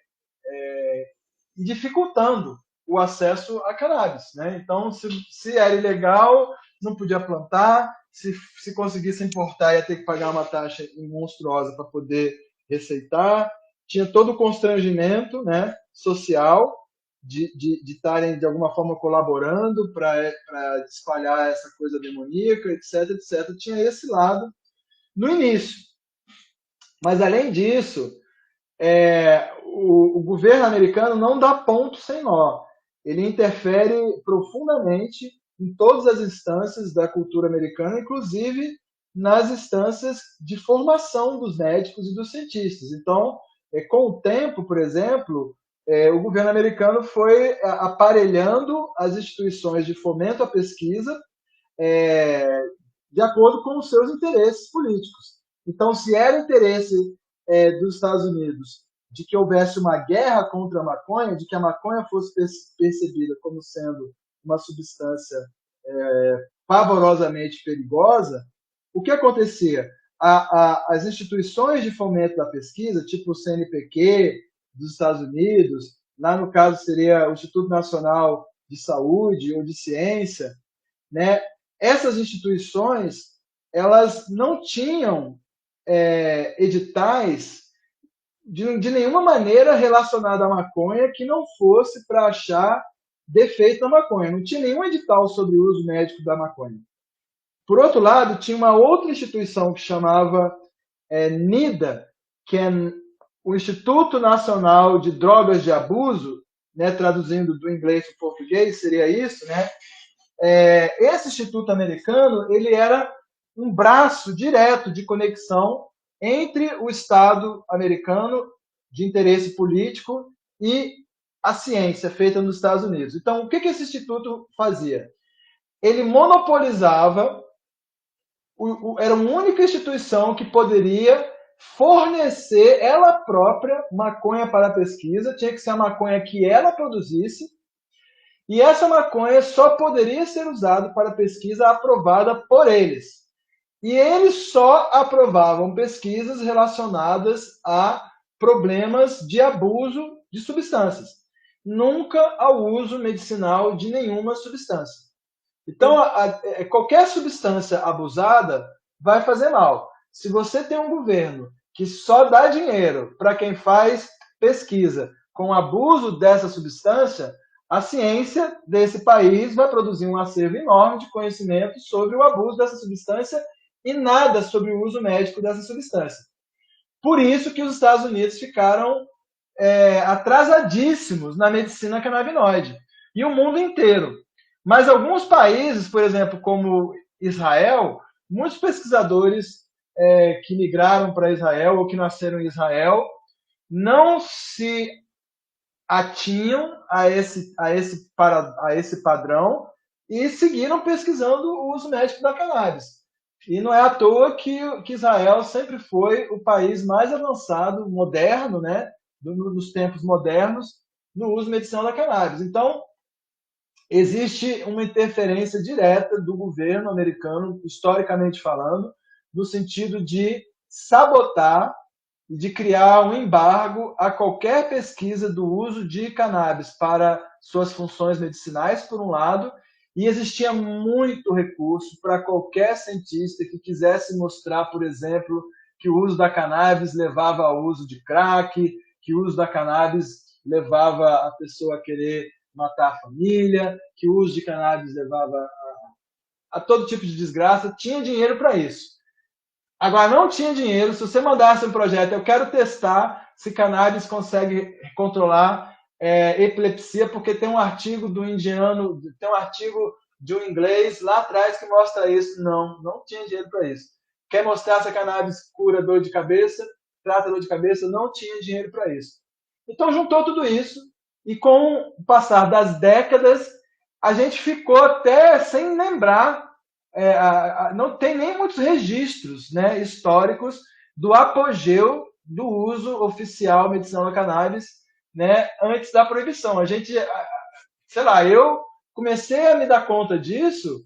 e dificultando o acesso a cannabis, né? Então, se era ilegal, não podia plantar, se conseguisse importar, ia ter que pagar uma taxa monstruosa para poder receitar. Tinha todo o constrangimento, né, social de estarem, de alguma forma, colaborando para espalhar essa coisa demoníaca, etc, etc. Tinha esse lado no início. Mas, além disso, o governo americano não dá ponto sem nó. Ele interfere profundamente em todas as instâncias da cultura americana, inclusive nas instâncias de formação dos médicos e dos cientistas. Então, com o tempo, por exemplo, o governo americano foi aparelhando as instituições de fomento à pesquisa de acordo com os seus interesses políticos. Então, se era interesse dos Estados Unidos de que houvesse uma guerra contra a maconha, de que a maconha fosse percebida como sendo uma substância pavorosamente perigosa, o que acontecia? As instituições de fomento da pesquisa, tipo o CNPq dos Estados Unidos, lá no caso seria o Instituto Nacional de Saúde ou de Ciência, né? Essas instituições elas não tinham editais de nenhuma maneira relacionada à maconha que não fosse para achar defeito na maconha. Não tinha nenhum edital sobre o uso médico da maconha. Por outro lado, tinha uma outra instituição que chamava NIDA, que é o Instituto Nacional de Drogas de Abuso, né, traduzindo do inglês para o português, seria isso, né? Esse instituto americano ele era um braço direto de conexão entre o Estado americano de interesse político e a ciência feita nos Estados Unidos. Então, o que esse instituto fazia? Ele monopolizava, era a única instituição que poderia fornecer ela própria maconha para a pesquisa, tinha que ser a maconha que ela produzisse, e essa maconha só poderia ser usada para pesquisa aprovada por eles. E eles só aprovavam pesquisas relacionadas a problemas de abuso de substâncias, nunca ao uso medicinal de nenhuma substância. Então, qualquer substância abusada vai fazer mal. Se você tem um governo que só dá dinheiro para quem faz pesquisa com abuso dessa substância, a ciência desse país vai produzir um acervo enorme de conhecimento sobre o abuso dessa substância e nada sobre o uso médico dessa substância. Por isso que os Estados Unidos ficaram atrasadíssimos na medicina canabinoide. E o mundo inteiro. Mas alguns países, por exemplo, como Israel, muitos pesquisadores que migraram para Israel ou que nasceram em Israel não se atinham a esse padrão e seguiram pesquisando o uso médico da cannabis. E não é à toa que Israel sempre foi o país mais avançado, moderno, né, dos tempos modernos, no uso medicinal da cannabis. Então, existe uma interferência direta do governo americano, historicamente falando, no sentido de sabotar e de criar um embargo a qualquer pesquisa do uso de cannabis para suas funções medicinais, por um lado, e existia muito recurso para qualquer cientista que quisesse mostrar, por exemplo, que o uso da cannabis levava ao uso de crack, que o uso da cannabis levava a pessoa a querer matar a família, que o uso de cannabis levava a todo tipo de desgraça, tinha dinheiro para isso. Agora, não tinha dinheiro, se você mandasse um projeto, eu quero testar se cannabis consegue controlar epilepsia, porque tem um artigo do indiano, tem um artigo de um inglês lá atrás que mostra isso. Não tinha dinheiro para isso. Quer mostrar se a cannabis cura dor de cabeça, trata dor de cabeça, não tinha dinheiro para isso. Então, juntou tudo isso, e com o passar das décadas, a gente ficou até sem lembrar, não tem nem muitos registros, né, históricos do apogeu do uso oficial medicinal da cannabis, né, antes da proibição. A gente, sei lá, eu comecei a me dar conta disso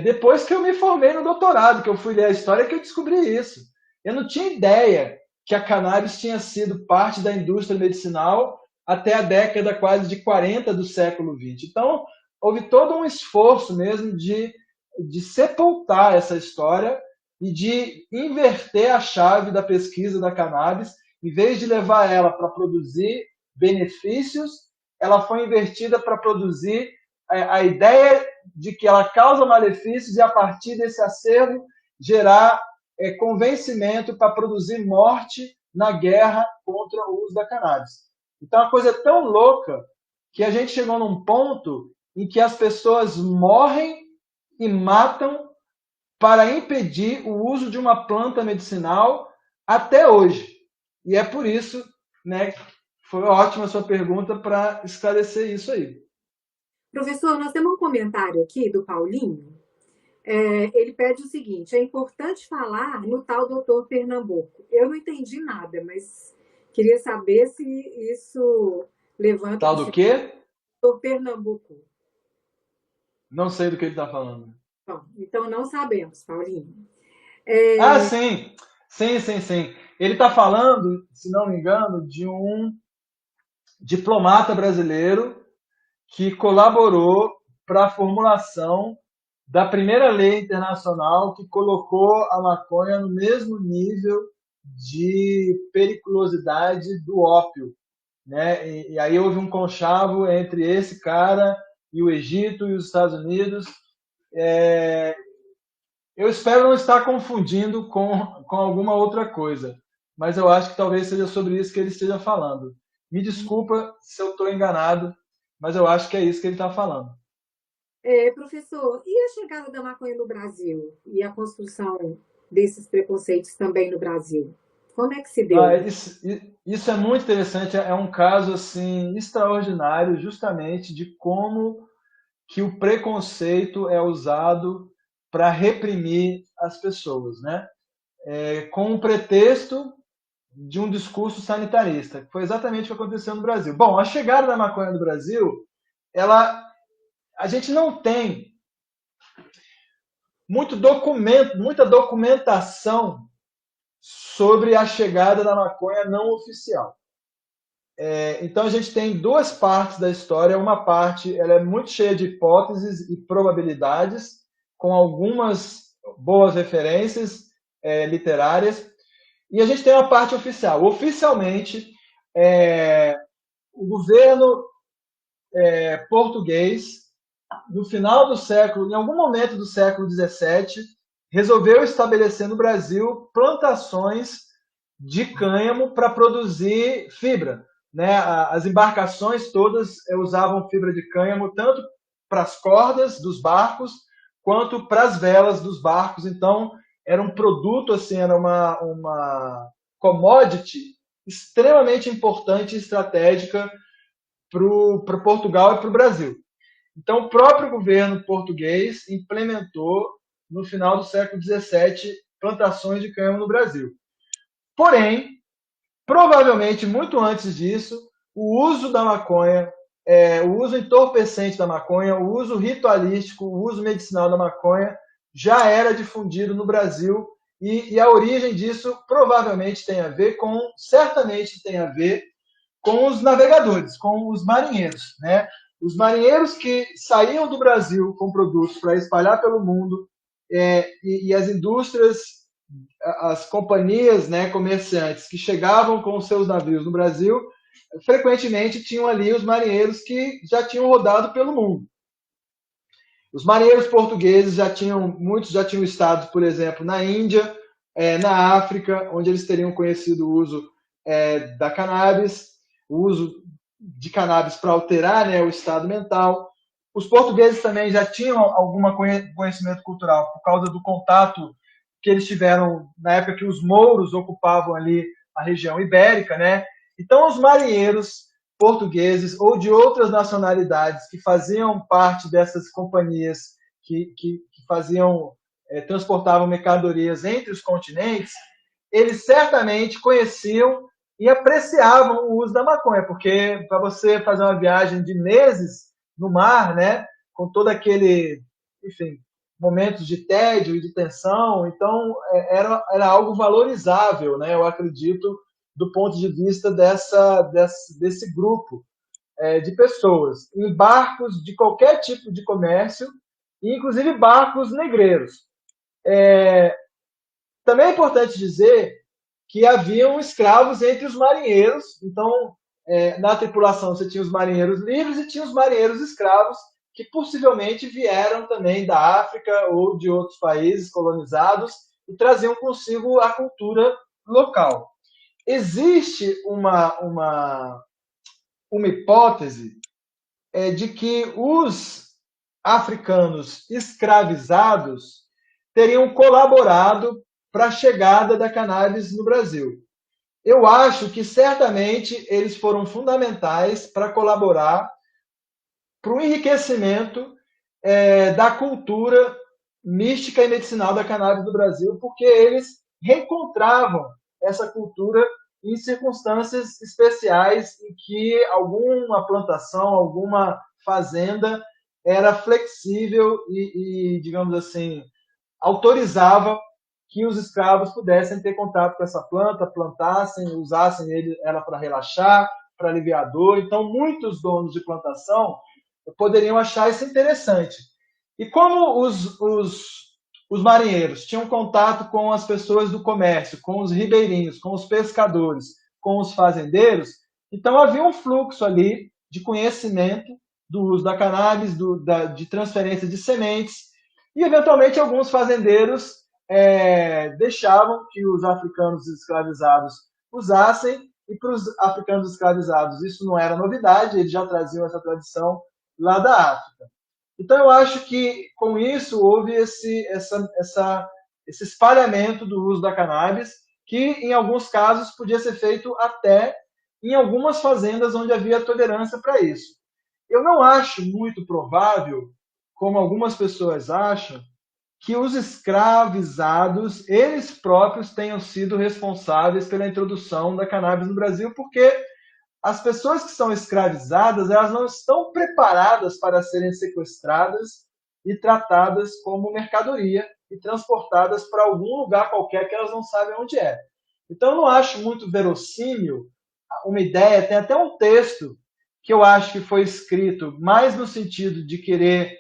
depois que eu me formei no doutorado, que eu fui ler a história, que eu descobri isso. Eu não tinha ideia que a cannabis tinha sido parte da indústria medicinal até a década quase de 40 do século XX. Então, houve todo um esforço mesmo de sepultar essa história e de inverter a chave da pesquisa da cannabis. Em vez de levar ela para produzir benefícios, ela foi invertida para produzir a ideia de que ela causa malefícios e, a partir desse acervo, gerar convencimento para produzir morte na guerra contra o uso da cannabis. Então, a coisa é tão louca que a gente chegou num ponto em que as pessoas morrem e matam para impedir o uso de uma planta medicinal até hoje. E é por isso, né, foi ótima a sua pergunta para esclarecer isso aí. Professor, nós temos um comentário aqui do Paulinho. Ele pede o seguinte: é importante falar no tal doutor Pernambuco. Eu não entendi nada, mas queria saber se isso levanta... Tal do quê? Doutor Pernambuco. Não sei do que ele está falando. Bom, então não sabemos, Paulinho. Ah, sim. Sim. Ele está falando, se não me engano, de um diplomata brasileiro que colaborou para a formulação da primeira lei internacional que colocou a maconha no mesmo nível de periculosidade do ópio, né? E aí houve um conchavo entre esse cara e o Egito e os Estados Unidos. Eu espero não estar confundindo com alguma outra coisa, mas eu acho que talvez seja sobre isso que ele esteja falando. Me desculpa se eu estou enganado, mas eu acho que é isso que ele está falando. Professor, e a chegada da maconha no Brasil e a construção desses preconceitos também no Brasil? Como é que se Ah, deu? isso é muito interessante, é um caso assim extraordinário, justamente de como que o preconceito é usado para reprimir as pessoas, né? Com o pretexto de um discurso sanitarista, que foi exatamente o que aconteceu no Brasil. Bom, a chegada da maconha no Brasil, ela, a gente não tem muita documentação sobre a chegada da maconha não oficial. Então a gente tem duas partes da história. Uma parte ela é muito cheia de hipóteses e probabilidades, com algumas boas referências literárias, e a gente tem uma parte oficial. Oficialmente, o governo português, no final do século, em algum momento do século XVII, resolveu estabelecer no Brasil plantações de cânhamo para produzir fibra. Né? As embarcações todas usavam fibra de cânhamo tanto para as cordas dos barcos quanto para as velas dos barcos. Então, era um produto, assim, era uma commodity extremamente importante e estratégica para Portugal e para o Brasil. Então, o próprio governo português implementou, no final do século XVII, plantações de cânhamo no Brasil. Porém, provavelmente muito antes disso, o uso da maconha, o uso entorpecente da maconha, o uso ritualístico, o uso medicinal da maconha já era difundido no Brasil e a origem disso provavelmente tem a ver com, certamente tem a ver com os navegadores, com os marinheiros, né? Os marinheiros que saíam do Brasil com produtos para espalhar pelo mundo e as indústrias, as companhias, né, comerciantes que chegavam com os seus navios no Brasil, frequentemente tinham ali os marinheiros que já tinham rodado pelo mundo. Os marinheiros portugueses muitos já tinham estado, por exemplo, na Índia, na África, onde eles teriam conhecido o uso da cannabis, o uso de cannabis para alterar, né, o estado mental. Os portugueses também já tinham algum conhecimento cultural por causa do contato que eles tiveram na época que os mouros ocupavam ali a região ibérica, né? Então, os marinheiros portugueses ou de outras nacionalidades que faziam parte dessas companhias que faziam transportavam mercadorias entre os continentes, eles certamente conheciam e apreciavam o uso da maconha, porque para você fazer uma viagem de meses no mar, né, com todo aquele, enfim, momentos de tédio e de tensão, então era algo valorizável, né, eu acredito, do ponto de vista desse grupo de pessoas, em barcos de qualquer tipo de comércio, inclusive barcos negreiros. Também é importante dizer que haviam escravos entre os marinheiros, então na tripulação você tinha os marinheiros livres e tinha os marinheiros escravos, que possivelmente vieram também da África ou de outros países colonizados e traziam consigo a cultura local. Existe uma hipótese de que os africanos escravizados teriam colaborado para a chegada da cannabis no Brasil. Eu acho que certamente eles foram fundamentais para colaborar para o enriquecimento da cultura mística e medicinal da cannabis do Brasil, porque eles reencontravam essa cultura em circunstâncias especiais em que alguma plantação, alguma fazenda era flexível digamos assim, autorizava que os escravos pudessem ter contato com essa planta, plantassem, usassem ela para relaxar, para aliviar a dor. Então, muitos donos de plantação poderiam achar isso interessante. E como os marinheiros tinham contato com as pessoas do comércio, com os ribeirinhos, com os pescadores, com os fazendeiros, então havia um fluxo ali de conhecimento do uso da cannabis, de transferência de sementes, e eventualmente alguns fazendeiros deixavam que os africanos escravizados usassem, e para os africanos escravizados isso não era novidade, eles já traziam essa tradição lá da África. Então eu acho que com isso houve esse espalhamento do uso da cannabis, que em alguns casos podia ser feito até em algumas fazendas onde havia tolerância para isso. Eu não acho muito provável, como algumas pessoas acham, que os escravizados, eles próprios, tenham sido responsáveis pela introdução da cannabis no Brasil, porque as pessoas que são escravizadas, elas não estão preparadas para serem sequestradas e tratadas como mercadoria e transportadas para algum lugar qualquer que elas não sabem onde é. Então, eu não acho muito verossímil uma ideia, tem até um texto que eu acho que foi escrito mais no sentido de querer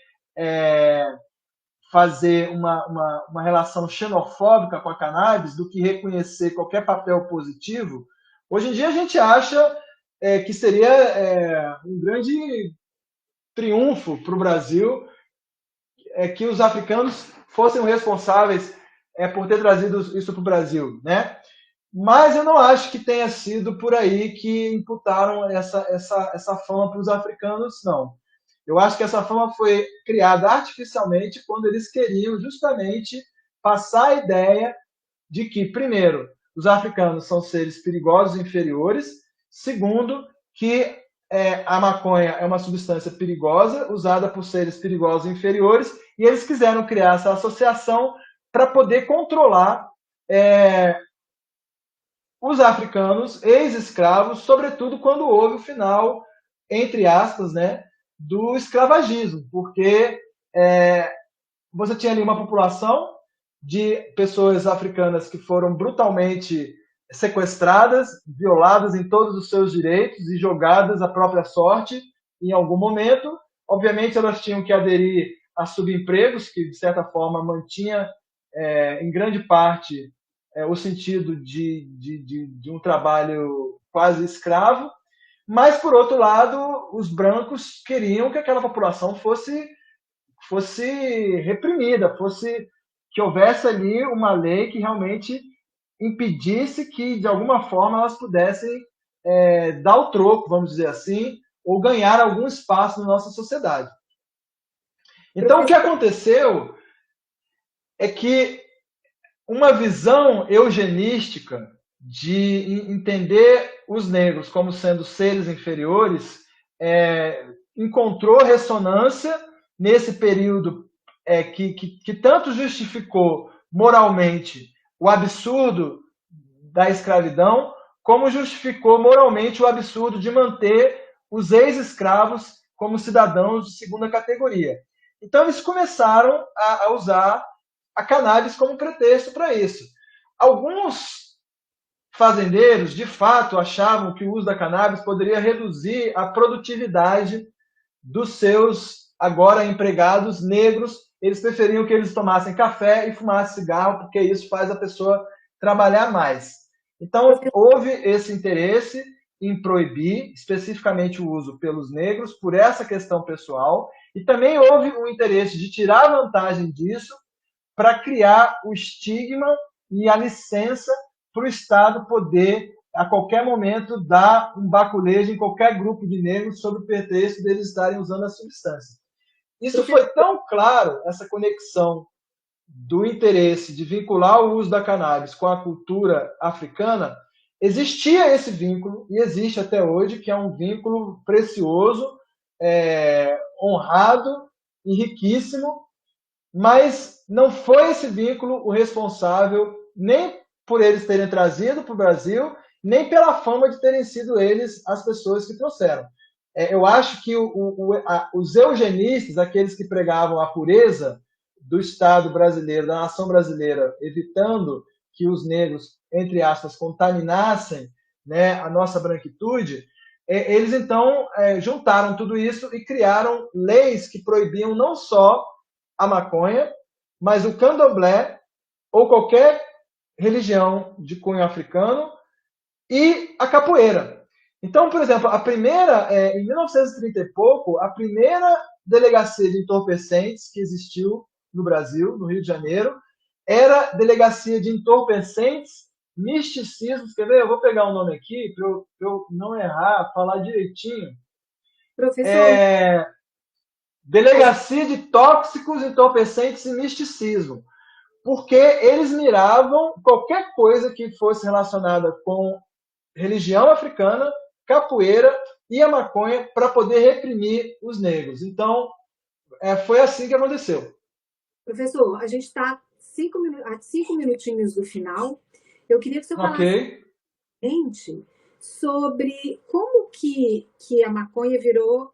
fazer uma relação xenofóbica com a cannabis do que reconhecer qualquer papel positivo. Hoje em dia a gente acha que seria um grande triunfo para o Brasil que os africanos fossem responsáveis por ter trazido isso para o Brasil, né? Mas eu não acho que tenha sido por aí que imputaram essa fama para os africanos, não. Eu acho que essa fama foi criada artificialmente quando eles queriam justamente passar a ideia de que, primeiro, os africanos são seres perigosos e inferiores, segundo, que a maconha é uma substância perigosa, usada por seres perigosos e inferiores, e eles quiseram criar essa associação para poder controlar os africanos ex-escravos, sobretudo quando houve o final, entre aspas, né, do escravagismo, porque você tinha ali uma população de pessoas africanas que foram brutalmente sequestradas, violadas em todos os seus direitos e jogadas à própria sorte em algum momento. Obviamente, elas tinham que aderir a subempregos, que de certa forma mantinha em grande parte o sentido de um trabalho quase escravo, mas, por outro lado, os brancos queriam que aquela população fosse reprimida, que houvesse ali uma lei que realmente impedisse que, de alguma forma, elas pudessem dar o troco, vamos dizer assim, ou ganhar algum espaço na nossa sociedade. Então, o que aconteceu é que uma visão eugenística de entender os negros como sendo seres inferiores encontrou ressonância nesse período que tanto justificou moralmente o absurdo da escravidão, como justificou moralmente o absurdo de manter os ex-escravos como cidadãos de segunda categoria. Então, eles começaram a usar a cannabis como pretexto para isso. Alguns fazendeiros, de fato, achavam que o uso da cannabis poderia reduzir a produtividade dos seus agora empregados negros. Eles preferiam que eles tomassem café e fumassem cigarro, porque isso faz a pessoa trabalhar mais. Então, houve esse interesse em proibir especificamente o uso pelos negros por essa questão pessoal, e também houve um interesse de tirar vantagem disso para criar o estigma e a licença para o Estado poder, a qualquer momento, dar um baculejo em qualquer grupo de negros sob o pretexto deles estarem usando a substância. Isso foi tão claro, essa conexão do interesse de vincular o uso da cannabis com a cultura africana. Existia esse vínculo, e existe até hoje, que é um vínculo precioso, honrado e riquíssimo, mas não foi esse vínculo o responsável nem por eles terem trazido para o Brasil, nem pela fama de terem sido eles as pessoas que trouxeram. Eu acho que os eugenistas, aqueles que pregavam a pureza do Estado brasileiro, da nação brasileira, evitando que os negros, entre aspas, contaminassem, né, a nossa branquitude, eles então juntaram tudo isso e criaram leis que proibiam não só a maconha, mas o candomblé ou qualquer religião de cunho africano e a capoeira. Então, por exemplo, em 1930 e pouco, a primeira delegacia de entorpecentes que existiu no Brasil, no Rio de Janeiro, era Delegacia de Entorpecentes, Misticismos. Quer ver? Eu vou pegar o nome aqui para eu não errar, falar direitinho. Professor, a gente, Delegacia de Tóxicos, Entorpecentes e Misticismo. Porque eles miravam qualquer coisa que fosse relacionada com religião africana, capoeira e a maconha para poder reprimir os negros. Então, foi assim que aconteceu. professor, a gente está a 5 minutinhos do final. Eu queria que você Ok? falasse gente sobre como que a maconha virou,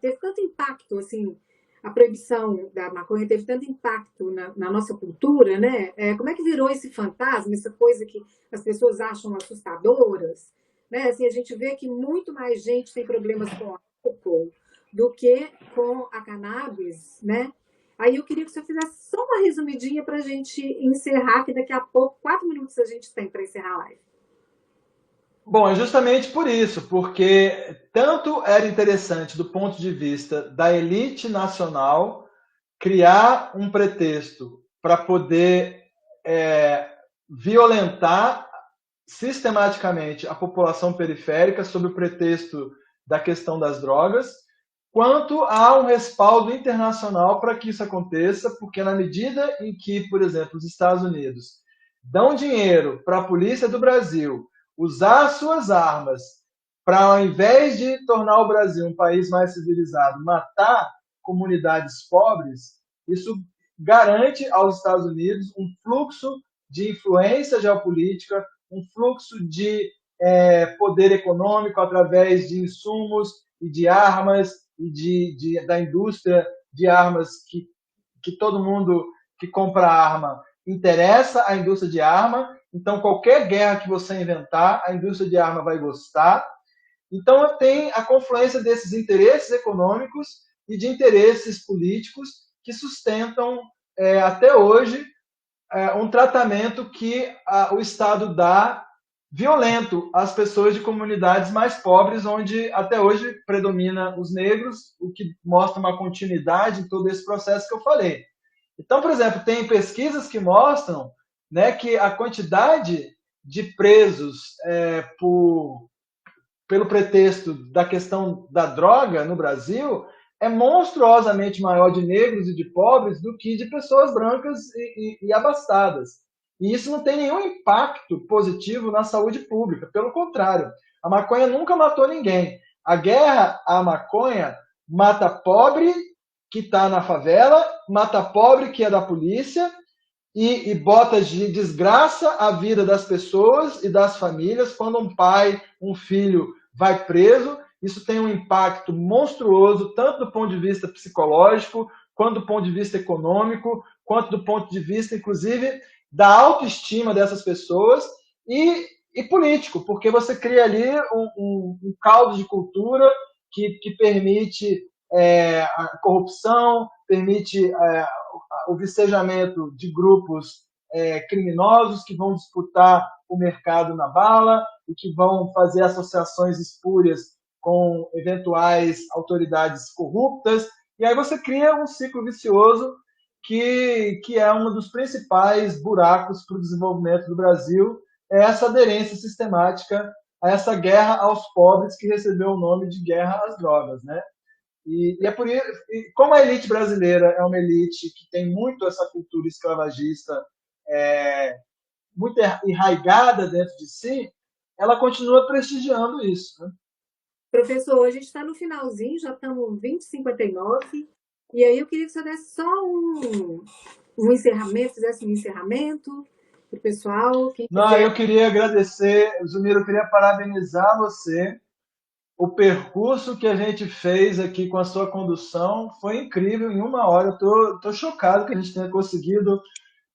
teve tanto impacto, assim, a proibição da maconha teve tanto impacto na nossa cultura, né? Como é que virou esse fantasma, essa coisa que as pessoas acham assustadoras, né? Assim, a gente vê que muito mais gente tem problemas com álcool do que com a cannabis, né? Aí eu queria que você fizesse só uma resumidinha para a gente encerrar, que daqui a pouco, 4 minutos a gente tem para encerrar a live. Bom, é justamente por isso, porque tanto era interessante do ponto de vista da elite nacional criar um pretexto para poder violentar sistematicamente a população periférica sob o pretexto da questão das drogas, quanto há um respaldo internacional para que isso aconteça, porque na medida em que, por exemplo, os Estados Unidos dão dinheiro para a polícia do Brasil usar as suas armas para, ao invés de tornar o Brasil um país mais civilizado, matar comunidades pobres, isso garante aos Estados Unidos um fluxo de influência geopolítica, um fluxo de poder econômico através de insumos e de armas e da indústria de armas que todo mundo que compra arma interessa a indústria de arma. Então, qualquer guerra que você inventar, a indústria de arma vai gostar. Então, tem a confluência desses interesses econômicos e de interesses políticos que sustentam, até hoje, um tratamento que o Estado dá violento às pessoas de comunidades mais pobres, onde até hoje predomina os negros, o que mostra uma continuidade em todo esse processo que eu falei. Então, por exemplo, tem pesquisas que mostram, né, que a quantidade de presos pelo pretexto da questão da droga no Brasil é monstruosamente maior de negros e de pobres do que de pessoas brancas e abastadas. E isso não tem nenhum impacto positivo na saúde pública. Pelo contrário, a maconha nunca matou ninguém. A guerra à maconha mata pobre que está na favela, mata pobre que é da polícia e bota de desgraça a vida das pessoas e das famílias. Quando um pai, um filho vai preso, isso tem um impacto monstruoso, tanto do ponto de vista psicológico, quanto do ponto de vista econômico, quanto do ponto de vista, inclusive, da autoestima dessas pessoas e político, porque você cria ali um caldo de cultura que permite a corrupção, permite o vicejamento de grupos criminosos que vão disputar o mercado na bala e que vão fazer associações espúrias com eventuais autoridades corruptas. E aí você cria um ciclo vicioso que é um dos principais buracos para o desenvolvimento do Brasil, é essa aderência sistemática a essa guerra aos pobres que recebeu o nome de guerra às drogas, né? E é por isso, como a elite brasileira é uma elite que tem muito essa cultura escravagista muito enraigada dentro de si, ela continua prestigiando isso. Né? Professor, a gente está no finalzinho, já estamos 20h59. E aí eu queria que você desse só um encerramento, fizesse um encerramento para o pessoal, quem Não, quiser. eu queria agradecer, Zumiro, eu queria parabenizar você. O percurso que a gente fez aqui com a sua condução foi incrível em 1 hora. Eu tô chocado que a gente tenha conseguido,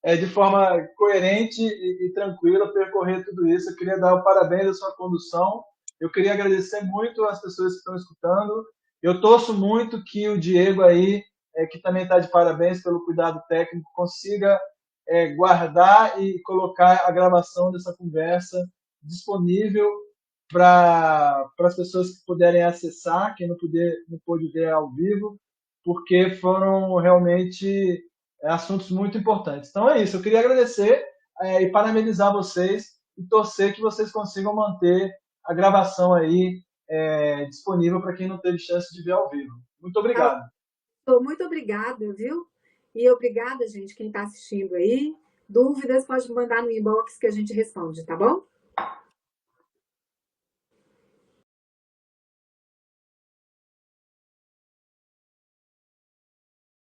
de forma coerente e tranquila, percorrer tudo isso. Eu queria dar o parabéns à sua condução. Eu queria agradecer muito às pessoas que estão escutando. Eu torço muito que o Diego aí, que também está de parabéns pelo cuidado técnico, consiga guardar e colocar a gravação dessa conversa disponível para as pessoas que puderem acessar, quem não pôde ver ao vivo, porque foram realmente assuntos muito importantes. Então é isso, eu queria agradecer e parabenizar vocês e torcer que vocês consigam manter a gravação aí disponível para quem não teve chance de ver ao vivo. Muito Tá? obrigado. Muito obrigada, viu? E obrigada, gente, quem está assistindo aí. Dúvidas, pode mandar no inbox que a gente responde, tá bom?